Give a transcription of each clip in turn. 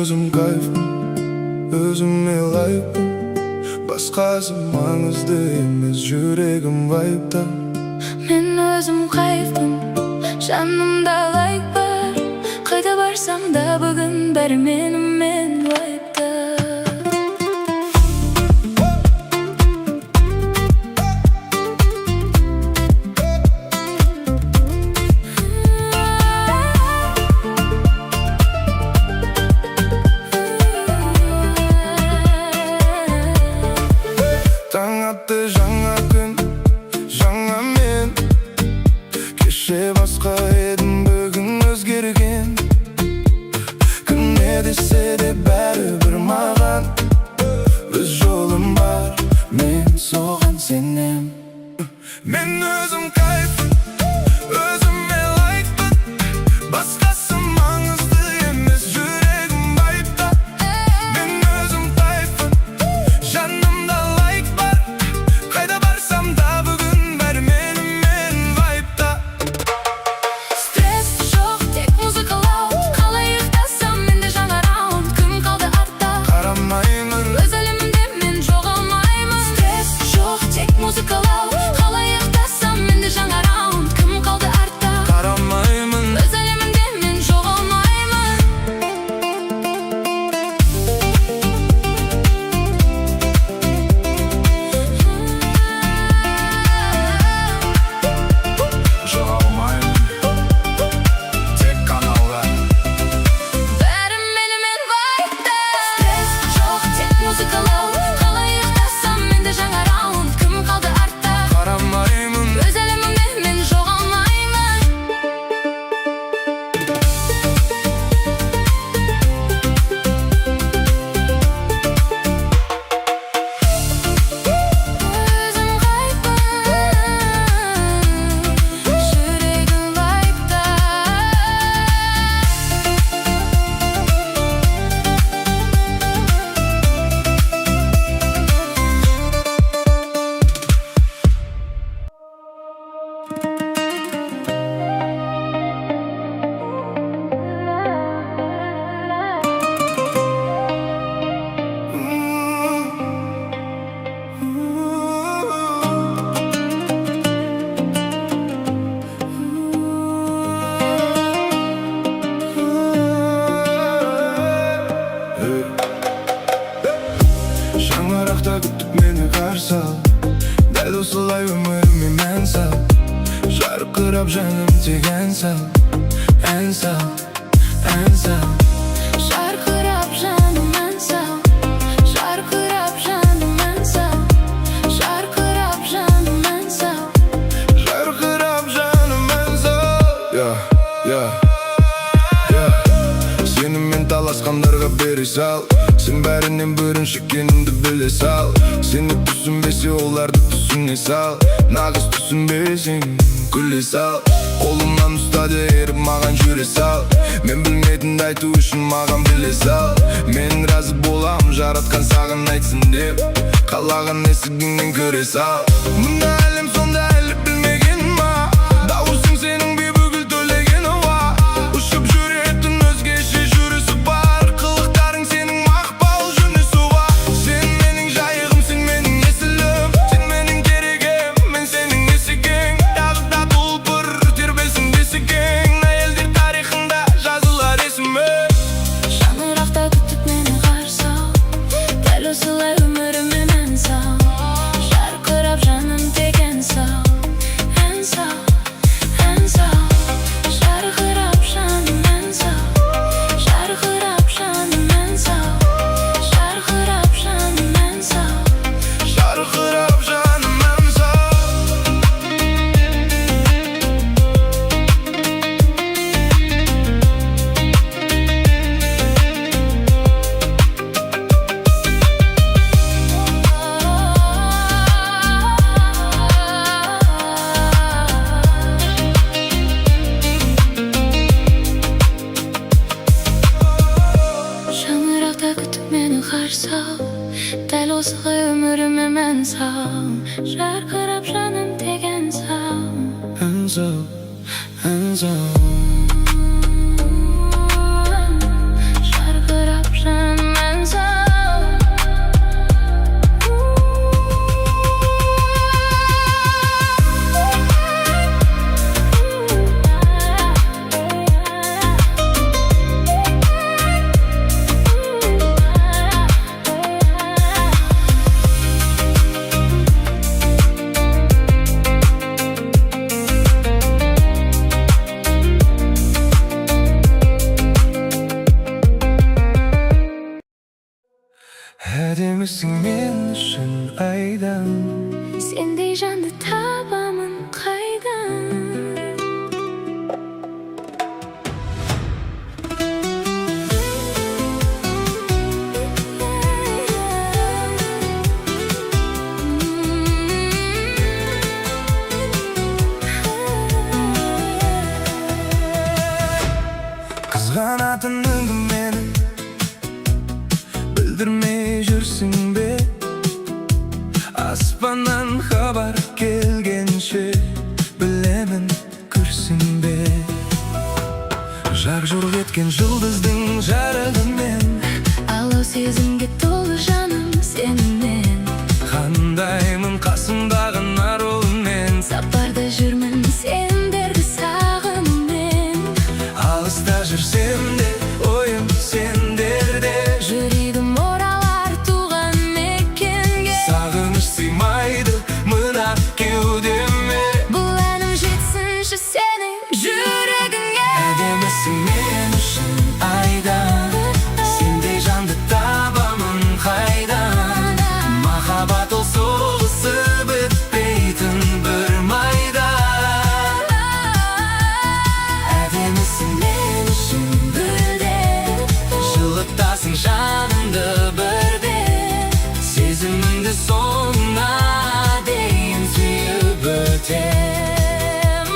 өзім кайфым, өзіме лайықпын. Басқасы маңызды емес, жүрегім вайпта. Мен өзім кайфпын, жанымда лайк бар. Қайда барсам да бүгін бәрі менімен вайпта. Таң атты жаңа күн, жаңа мен. Кеше басқа едім, бүгін өзгерген. Кім не десе де бәрібір маған. Өз жолым бар, мен соған сенем. Мен өзім кайфым, өзіме лайықпын. Басқасы маңызды емес, жүрегім вайпта. Мен өзім кайфым, жанымда лайк бар. Қайда барсам да бүгін бәрі менімен вайпта. Стресс жоқ, тек музыкалау. Қалай ұйықтасам, менде жаңа раунд. Кім қалды артта? Қарамаймын, Өз әлемімде мен жоғалмаймын. Стресс жоқ, тек музыкалау. Қалай ұйықтасам, менде жаңа раунд. Кім қалды артта? қарамаймын. Өз әлемімде мен жоғалмаймын. Жоғалмаймын, тек каналға. Бәрі менімен вайпта. Стресс жоқ, тек музыкалау. Қалай ұйықтасам, менде жаңа раунд. Кім қалды артта? Қарамаймын, Өз әлемімде мен жоғалмаймын. Өзім кайфым, жүрегім вайпта. Шаңырақта күтіп мені қарсы ал. Дәл осылай өміріме мән сал. Жарқырап жаным тек ән сал. Ән сал, ән сал. Жарқырап жаным ән сал. Жарқырап жаным ән сал. Жарқырап жаным ән сал. Жарқырап жаным ән сал. Сенімен таласқандарға бере сал. Сен бәрінен бірінші екеніңді біле сал. Сені түсінбесе оларды түсіне сал. Нағыз түсінбесең күле сал. Қолымнан ұстады еріп маған жүре сал. Мен білмейтінді айту үшін маған біле сал. Мен разы болам жаратқан саған айтсын деп. Қалаған есігіңнен көре сал. Мына әлем сонда әлі білмеген ма? Дауысың сенің бейбүгіл төлеген ауа. Ұшып жүретін өзгеше жүрісі бар. Қылықтарың сенің мақпал жүнісуға. Сен менің жайығым, сен менің есілім. Сен менің керегім, мен сенің есігің. Тағыда тұлпыр тербелсін бесігің. Әйелдер тарихында жазылар есімі. Шаңырақта күтіп мені қарсы ал. Дәл осылай өміріме мән сал. Жарқырап жаным тек ән сал. Ән сал, ән сал. Жарқырап жаным ән сал. Жарқырап жаным ән сал. Жарқырап жаным ән сал. Жарқырап жаным ән сал. Шаңырақта күтіп мені қарсы ал. Дәл осылай өміріме мән сал. Жарқырап жаным тек ән сал. Ән сал, ән сал. Жарқырап Өшкен жұлдыздың жарығымен алау сезімге толы жаным сенімен. қандаймын қасымдағы нар ұлымен. Сапарда жүрмін сендерді сағынумен. Алыста жүрсем де ойым сендерде. Жүрегім оралар туған мекенге. Сағыныш сыймайды мына кеудеме. Бұл әнім жетсінші сенің жүрегіңе. Әдемісің мен үшін айдан, сендей жанды табамын қайдан. Махаббат ол соғысы бітпейтін бір майдан. Әдемісің мен үшін гүлдер, Жылытасың жанымды бірде, сезімімді соңына дейін сүйіп өтем.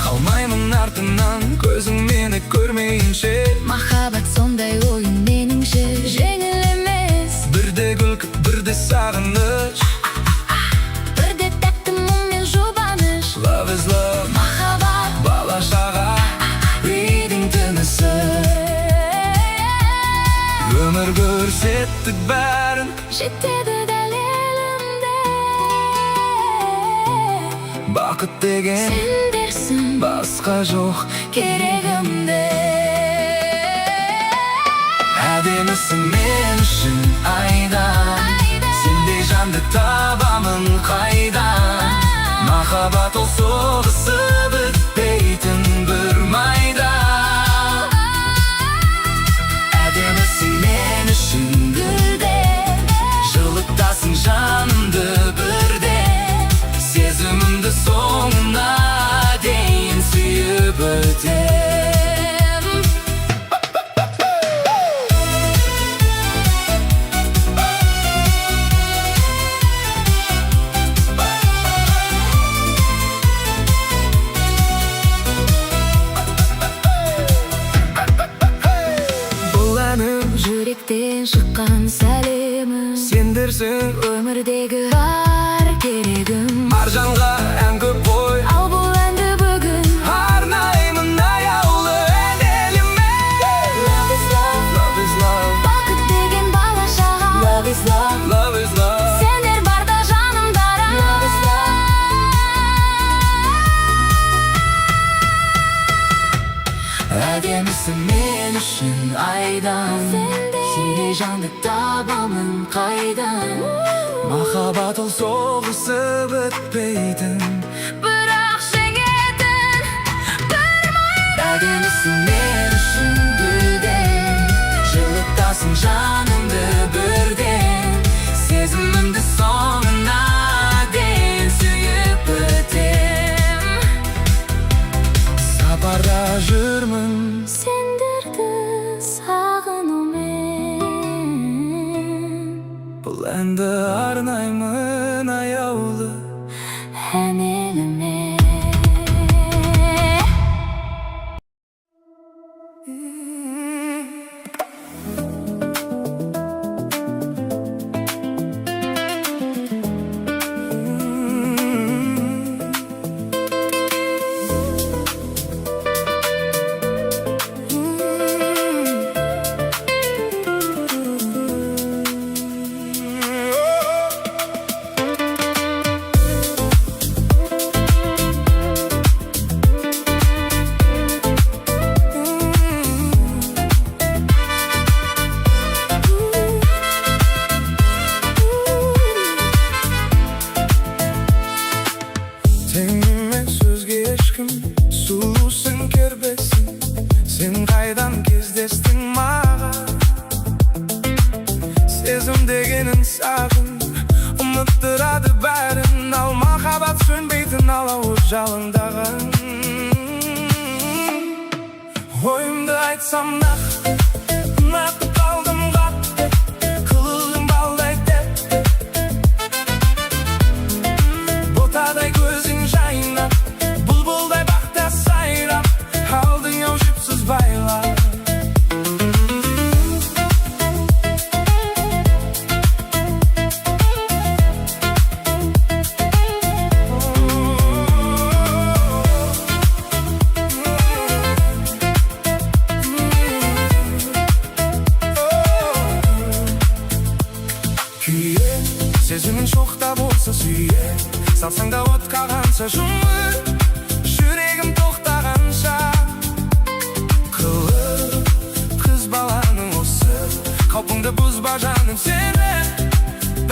Қалмаймын артынан көзің мені көрмейінше. махаббат сондай ойын меніңше жеңіл емес. Бірде күлкіп бірде сағыныш, Бірде тәтті мұң мен жұбаныш. Love is love, Махаббат бала шаға, үйдің тынысы. Өмір көрсеттік бәрін, жетеді дәлелімде. бақыт деген Сендерсің басқа жоқ керегімде. Әдемісің мен үшін айдан, сендей жанды табамын қайдан. Махаббат ол соғысы бітпейтін бір майдан. Әдемісің мен үшін Гүлдер, жылытасың жанымды бірде, сезімімді соңына дейін сүйіп өтем. Бұл әнім жүректен шыққан сәлемім. сендерсің, Өмірдегі бар керегім. аржанға ән көп қой, Ал бұл әнді бүгін арнаймын аяулы әнеліме. Love is love, Love is love, бақыт деген бала шаға. Love is love, love is love. сендер барда жаным бара. Love is love, Әдемісің мен үшін айдан, сендей жанды табамын қайдан. Махаббат ол соғысы бітпейтін бірақ жеңетін бір майдан. Әдемісің мен үшін гүлден, жылытасың жанымды бірден, сезімімді соңына дейін сүйіп өтем. Сапарда жүрмін Сендерді сағынумен. бұл әнді арнаймын аяулы әнеліме. Теңіме сөзге ешкім, сұлусың кербесің, сен қайдан кездестің маған? Сезім дегенін сағын, ұмыттырады бәрін, ал махаббат сөнбейтін алауы жалындаған. Ойымды айтсам нақты қалдым қатты, қылылым балдай тәтті. Ботадай көзің жайнап, бұлбұлдай бақта сайрап, алдың ау жіпсіз байлап. Салсаң да отқа қанша жұмыр, жүрегім тоқтағанша. Қылық қыз баланың осы, қаупіңді бұзба жаным, сені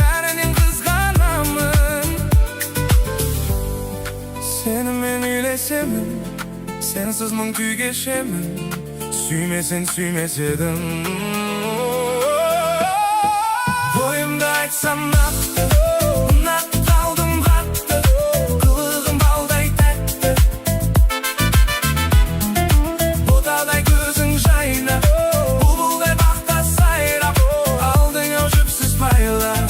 бәрінен қызғанамын. Сені мен үйлесемін, сенсіз мың күй кешемін. Сүймесең сүймес едім. Бойымды айтсам нақты, ұнатып қалдым қатты, қылығым балдай тәтті. Ботадай көзің жайнап, бұлбұлдай бақта сайрап, алдың ау жіпсіз байлап.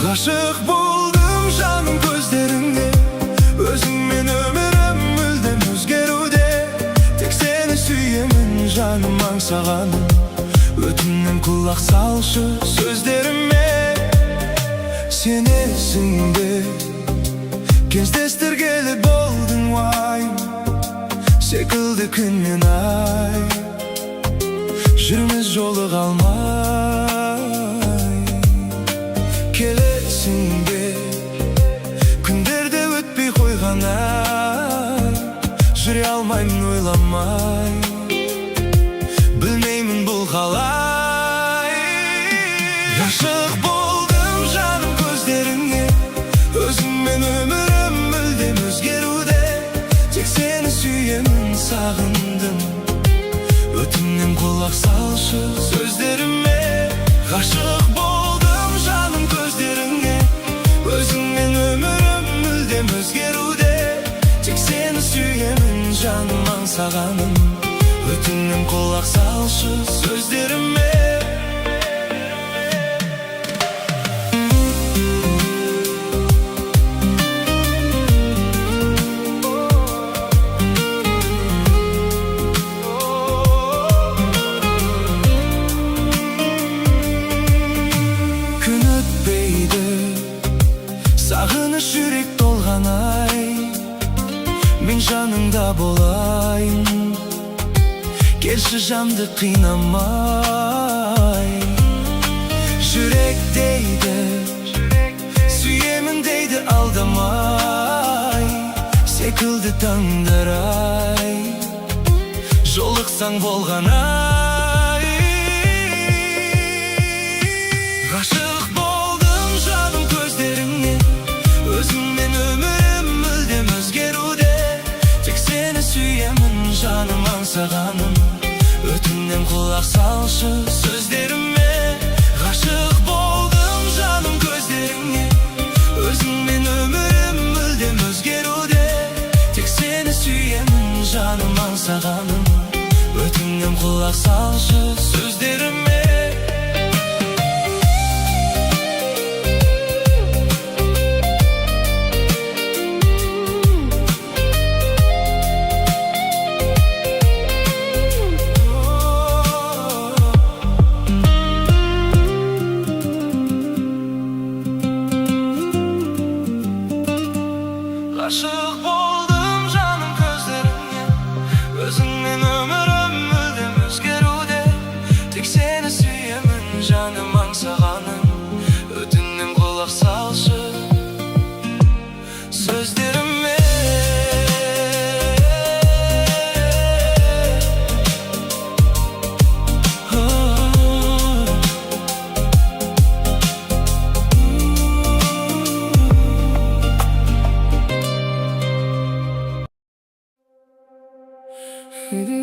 Ғашық болдым жаным көздеріңе, өзіңмен өмірім мүлдем өзгеруде. Тек сені сүйемін жаным аңсағаным, өтінем құлақ салшы сөздеріме. Сенесің бе, кездестіргелі болдың уайым, секілді күн мен ай, жүрміз жолыға алмай. Келесің бе, күндерде өтпей қойғана, жүре алмаймын ойламай, білмеймін бұл қалай. Ғашық болдым жаным көздеріңе, өзіңмен өмірім мүлдем өзгеруде. Тек сені сүйемін сағындым, өтінем құлақ салшы сөздеріме. Ғашық болдым жаным көздеріңе, өзіңмен өмірім мүлдем өзгеруде. Тек сені сүйемін жаным аңсағаным, өтінем құлақ салшы сөздеріме. Сағыныш жүрек толған ай, мен жаныңда болайын. Келші жанды қинамай, жүрек дейді, сүйемін дейді алдамай. Секілді таңдар ай, жолықсаң болған ай. Ғашық болдым жаным көздеріңе, өзіңмен өмірім мүлдем өзгеруде. Тек сені сүйемін жаным аңсағаным, өтінем құлақ салшы сөздеріме. Ғашық болдым жаным көздеріңе, өзіңмен өмірім мүлдем өзгеруде. Тек сені сүйемін жаным аңсағаным, өтінем құлақ салшы сөздеріме. Ғашық болдым жаным көздеріңе, өзіңмен өмірім мүлдем өзгеруде. Тек сені сүйемін жаным аңсағаным, өтінем құлақ салшы сөздеріме. Әдемі